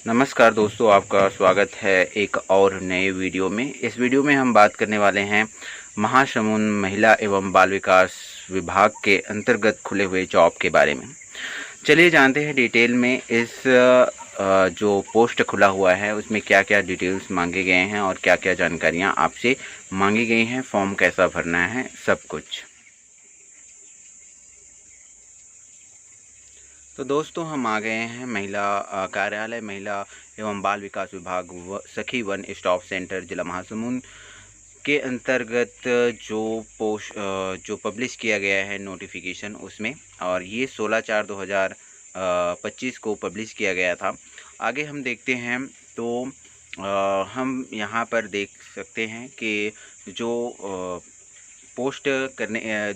नमस्कार दोस्तों, आपका स्वागत है एक और नए वीडियो में। इस वीडियो में हम बात करने वाले हैं महासमुंद महिला एवं बाल विकास विभाग के अंतर्गत खुले हुए जॉब के बारे में। चलिए जानते हैं डिटेल में इस जो पोस्ट खुला हुआ है उसमें क्या क्या डिटेल्स मांगे गए हैं और क्या क्या जानकारियां आपसे मांगी गई हैं, फॉर्म कैसा भरना है, सब कुछ। तो दोस्तों हम आ गए हैं महिला कार्यालय महिला एवं बाल विकास विभाग सखी वन स्टॉप सेंटर जिला महासमुंद के अंतर्गत जो पब्लिश किया गया है नोटिफिकेशन उसमें, और ये 16/4/2025 को पब्लिश किया गया था। आगे हम देखते हैं तो हम यहाँ पर देख सकते हैं कि जो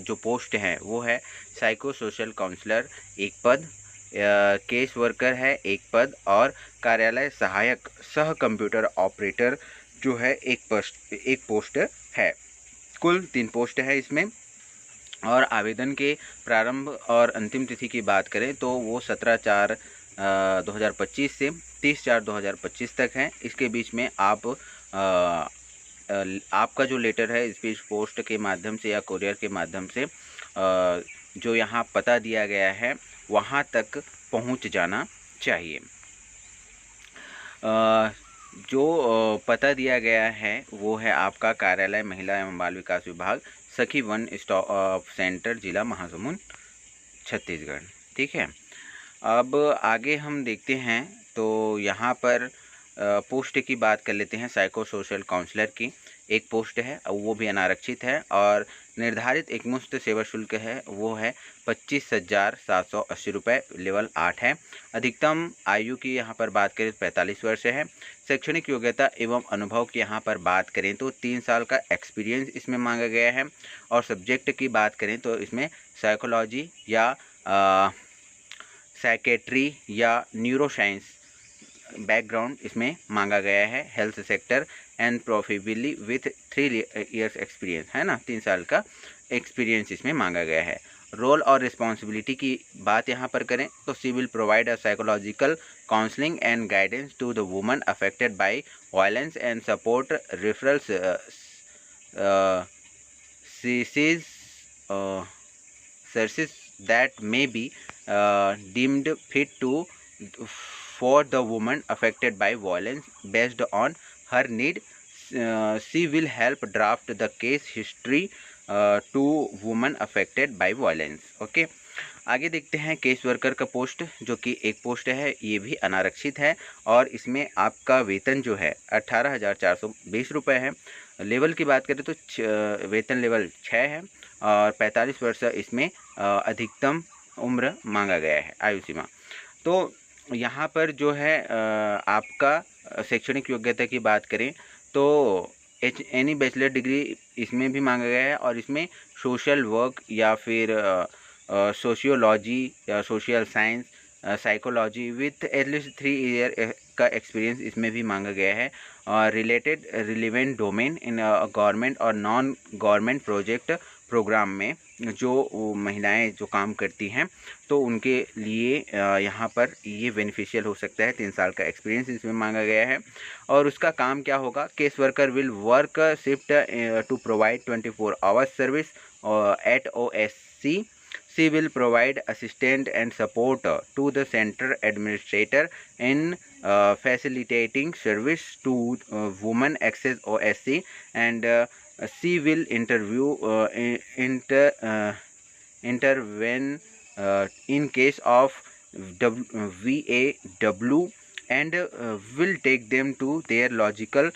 जो पोस्ट है वो है साइको सोशल काउंसलर एक पद, केस वर्कर है एक पद, और कार्यालय सहायक सह कंप्यूटर ऑपरेटर जो है एक पोस्ट है। कुल 3 पोस्ट है इसमें। और आवेदन के प्रारंभ और अंतिम तिथि की बात करें तो वो 17/4/2025 से 30/4/2025 तक है। इसके बीच में आपका जो लेटर है स्पीड पोस्ट के माध्यम से या कुरियर के माध्यम से जो यहाँ पता दिया गया है वहाँ तक पहुँच जाना चाहिए। जो पता दिया गया है वो है आपका कार्यालय महिला एवं बाल विकास विभाग सखी वन स्टॉप सेंटर जिला महासमुंद छत्तीसगढ़। ठीक है, अब आगे हम देखते हैं तो यहाँ पर पोस्ट की बात कर लेते हैं। साइको सोशल काउंसलर की एक पोस्ट है, वो भी अनारक्षित है, और निर्धारित एकमुश्त सेवा शुल्क है वो है 25,780 रुपये, लेवल 8 है। अधिकतम आयु की यहाँ पर बात करें तो 45 वर्ष है। शैक्षणिक योग्यता एवं अनुभव की यहाँ पर बात करें तो 3 साल का एक्सपीरियंस इसमें मांगा गया है। और सब्जेक्ट की बात करें तो इसमें साइकोलॉजी या साइकेट्री या न्यूरोसाइंस बैकग्राउंड इसमें मांगा गया है। Health sector and preferably with 3 years experience है ना, 3 साल का एक्सपीरियंस इसमें मांगा गया है। रोल और रिस्पॉन्सिबिलिटी की बात यहाँ पर करें तो she will provide a psychological counselling and guidance to the woman affected by violence and support referrals services that may be deemed fit to for the woman affected by violence based on her need. She will help draft the case history to woman affected by violence. Okay, आगे देखते हैं case worker का post, जो कि एक post है, ये भी अनारक्षित है, और इसमें आपका वेतन जो है 18,420 रुपये है। लेवल की बात करें तो वेतन लेवल 6 है, और 45 वर्ष इसमें अधिकतम उम्र मांगा गया है, आयु सीमा। तो यहाँ पर जो है आपका शैक्षणिक योग्यता की बात करें तो एनी बैचलर डिग्री इसमें भी मांगा गया है, और इसमें सोशल वर्क या फिर सोशियोलॉजी या social science, psychology with at least 3 year का एक्सपीरियंस इसमें भी मांगा गया है। और related relevant domain in government और नॉन गवर्नमेंट प्रोजेक्ट प्रोग्राम में जो महिलाएं जो काम करती हैं तो उनके लिए यहाँ पर ये बेनिफिशियल हो सकता है। 3 साल का एक्सपीरियंस इसमें मांगा गया है। और उसका काम क्या होगा, case worker will work shift to provide 24 hours service at OSC. She will provide assistance and support to the center administrator in facilitating service to women access OSC, and she will intervene in case of VAW, and will take them to their logical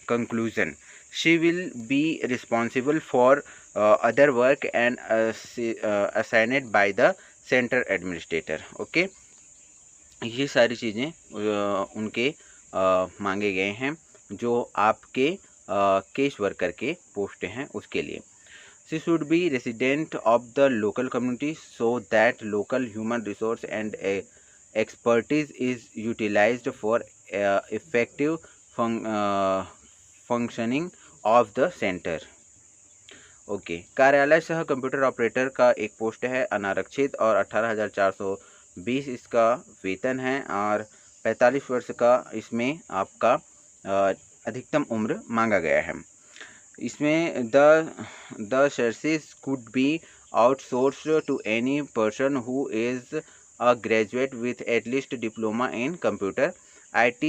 conclusion. She will be responsible for other work and assigned by the center administrator. Okay, ये सारी चीज़ें उनके मांगे गए हैं जो आपके case worker के पोस्ट हैं उसके लिए। She should be resident of the local community so that local human resource and expertise is utilized for effective functioning of the center. Okay, कार्यालय सह कंप्यूटर ऑपरेटर का एक पोस्ट है अनारक्षित, और 18,420 इसका वेतन है, और 45 वर्ष का इसमें आपका अधिकतम उम्र मांगा गया है। इसमें the service could be outsourced to any person who is a graduate with at least diploma in computer IT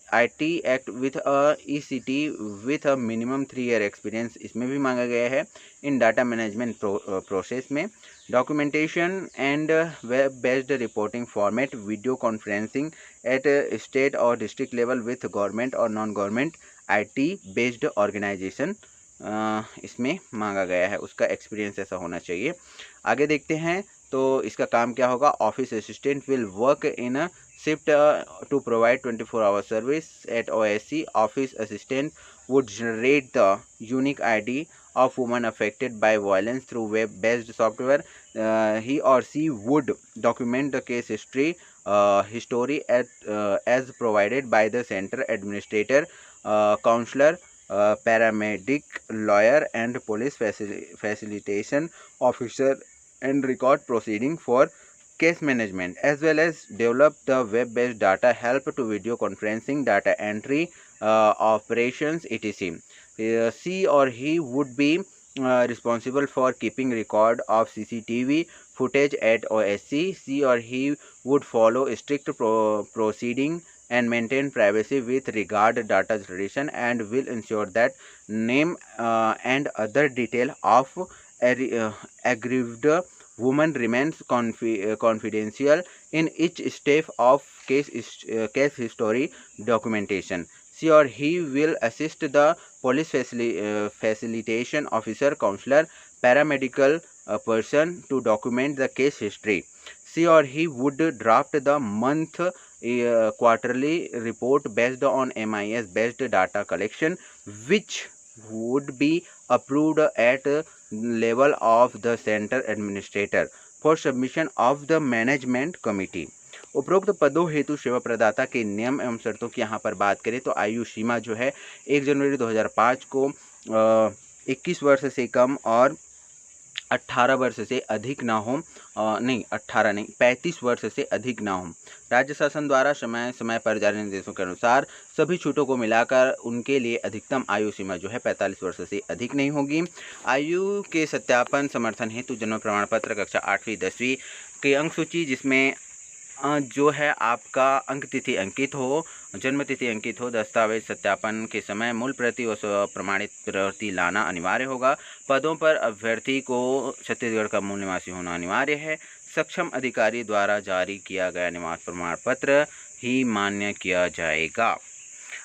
act with a ECT with a minimum 3 year experience इसमें भी मांगा गया है। इन डाटा मैनेजमेंट प्रोसेस में documentation and web based reporting format, video conferencing at state और district level with government और non government IT based organisation इसमें मांगा गया है, उसका एक्सपीरियंस ऐसा होना चाहिए। आगे देखते हैं तो इसका काम क्या होगा। Office assistant will work in shift to provide 24 hour service at OSC। Office assistant would generate the unique ID of woman affected by violence through web-based software. He or she would document the case history as provided by the center administrator, counselor, paramedic, lawyer, and police facilitation officer, and record proceeding for case management, as well as develop the web-based data, help to video conferencing, data entry, operations, etc. She or he would be responsible for keeping record of CCTV footage at OSC. She or he would follow strict proceeding and maintain privacy with regard to data generation, and will ensure that name and other detail of aggrieved woman remains confidential in each step of case history documentation. She or he will assist the police facilitation officer, counselor, paramedical person to document the case history. She or he would draft the month quarterly report based on MIS based data collection, which would be approved at level of the center administrator for submission of the management committee. उपरोक्त पदों हेतु सेवा प्रदाता के नियम एवं शर्तों की यहाँ पर बात करें तो आयु सीमा जो है 1 जनवरी 2005 को 21 वर्ष से कम और 18 वर्ष से अधिक ना हो, नहीं 18 नहीं 35 वर्ष से अधिक ना हो। राज्य शासन द्वारा समय समय पर जारी निर्देशों के अनुसार सभी छूटों को मिलाकर उनके लिए अधिकतम आयु सीमा जो है 45 वर्ष से अधिक नहीं होगी। आयु के सत्यापन समर्थन हेतु जन्म प्रमाण पत्र, कक्षा 8वीं 10वीं की अंक सूची जिसमें जो है आपका अंक तिथि अंकित हो, जन्म तिथि अंकित हो, दस्तावेज सत्यापन के समय मूल प्रति व प्रमाणित प्रति लाना अनिवार्य होगा। पदों पर अभ्यर्थी को छत्तीसगढ़ का मूल निवासी होना अनिवार्य है। सक्षम अधिकारी द्वारा जारी किया गया निवास प्रमाण पत्र ही मान्य किया जाएगा।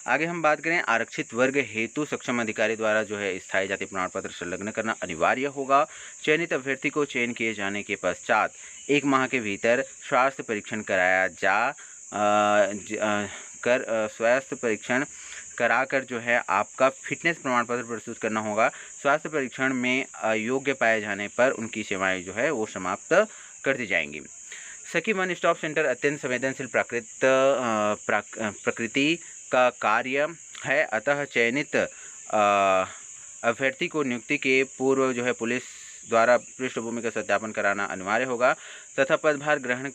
आगे हम बात करें आरक्षित वर्ग हेतु सक्षम अधिकारी द्वारा जो है स्थायी जाति प्रमाण पत्र संलग्न करना अनिवार्य होगा। चयनित अभ्यर्थी को चयन किए जाने के पश्चात 1 माह के भीतर स्वास्थ्य परीक्षण कराया स्वास्थ्य परीक्षण कराकर जो है आपका फिटनेस प्रमाण पत्र प्रस्तुत करना होगा। स्वास्थ्य परीक्षण में अयोग्य पाए जाने पर उनकी सेवाएं जो है वो समाप्त कर दी जाएंगी। सखी वन स्टॉप सेंटर अत्यंत संवेदनशील प्रकृति का कार्य है, अतः चयनित अभ्यर्थी को नियुक्ति के पूर्व जो है पुलिस द्वारा पृष्ठभूमि का सत्यापन कराना अनिवार्य होगा तथा पदभार ग्रहण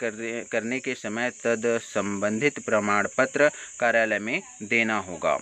करने के समय तद संबंधित प्रमाण पत्र कार्यालय में देना होगा।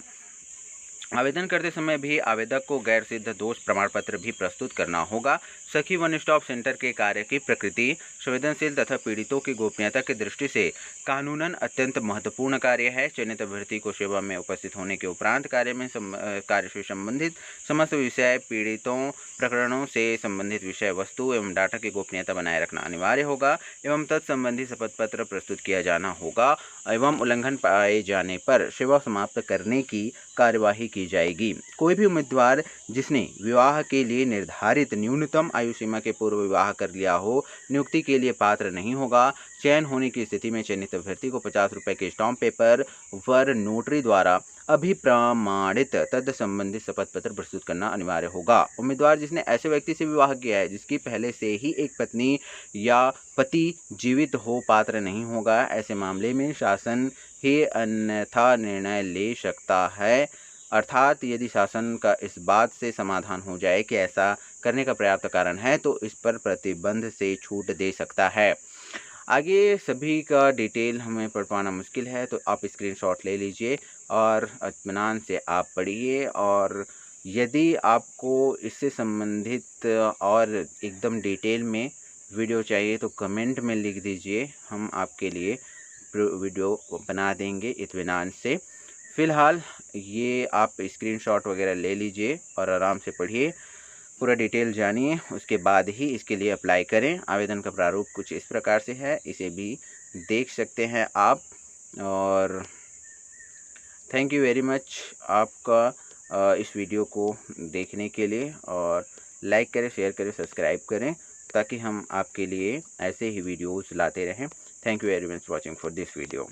आवेदन करते समय भी आवेदक को गैर सिद्ध दोष प्रमाण पत्र भी प्रस्तुत करना होगा। सखी वन स्टॉप सेंटर के कार्य की प्रकृति संवेदनशील तथा पीड़ितों की गोपनीयता की दृष्टि से कानूनन अत्यंत महत्वपूर्ण कार्य है। चयनित अभ्यर्थी को सेवा में उपस्थित होने के उपरांत कार्य से संबंधित समस्त विषय, पीड़ितों प्रकरणों से संबंधित विषय वस्तु एवं डाटा की गोपनीयता बनाए रखना अनिवार्य होगा एवं तत्संबंधी शपथ पत्र प्रस्तुत किया जाना होगा एवं उल्लंघन पाए जाने पर सेवा समाप्त करने की कार्यवाही की जाएगी। कोई भी उम्मीदवार जिसने विवाह के लिए निर्धारित न्यूनतम आयु सीमा के पूर्व विवाह कर लिया हो नियुक्ति के लिए पात्र नहीं होगा। चयन होने की स्थिति में चयनित अभ्यर्थी को 50 रुपये के स्टाम्प पेपर वर नोटरी द्वारा अभिप्रमाणित तद संबंधित शपथ पत्र प्रस्तुत करना अनिवार्य होगा। उम्मीदवार जिसने ऐसे व्यक्ति से विवाह किया है जिसकी पहले से ही एक पत्नी या पति जीवित हो पात्र नहीं होगा। ऐसे मामले में शासन ही अन्यथा निर्णय ले सकता है, अर्थात यदि शासन का इस बात से समाधान हो जाए कि ऐसा करने का पर्याप्त कारण है तो इस पर प्रतिबंध से छूट दे सकता है। आगे सभी का डिटेल हमें पढ़ पाना मुश्किल है, तो आप स्क्रीनशॉट ले लीजिए और इत्मीनान से आप पढ़िए। और यदि आपको इससे संबंधित और एकदम डिटेल में वीडियो चाहिए तो कमेंट में लिख दीजिए, हम आपके लिए वीडियो बना देंगे इत्मीनान से। फ़िलहाल ये आप स्क्रीनशॉट वगैरह ले लीजिए और आराम से पढ़िए, पूरा डिटेल जानिए, उसके बाद ही इसके लिए अप्लाई करें। आवेदन का प्रारूप कुछ इस प्रकार से है, इसे भी देख सकते हैं आप। और थैंक यू वेरी मच आपका इस वीडियो को देखने के लिए, और लाइक करें, शेयर करें, सब्सक्राइब करें, ताकि हम आपके लिए ऐसे ही वीडियोज़ लाते रहें। Thank you very much watching for this video.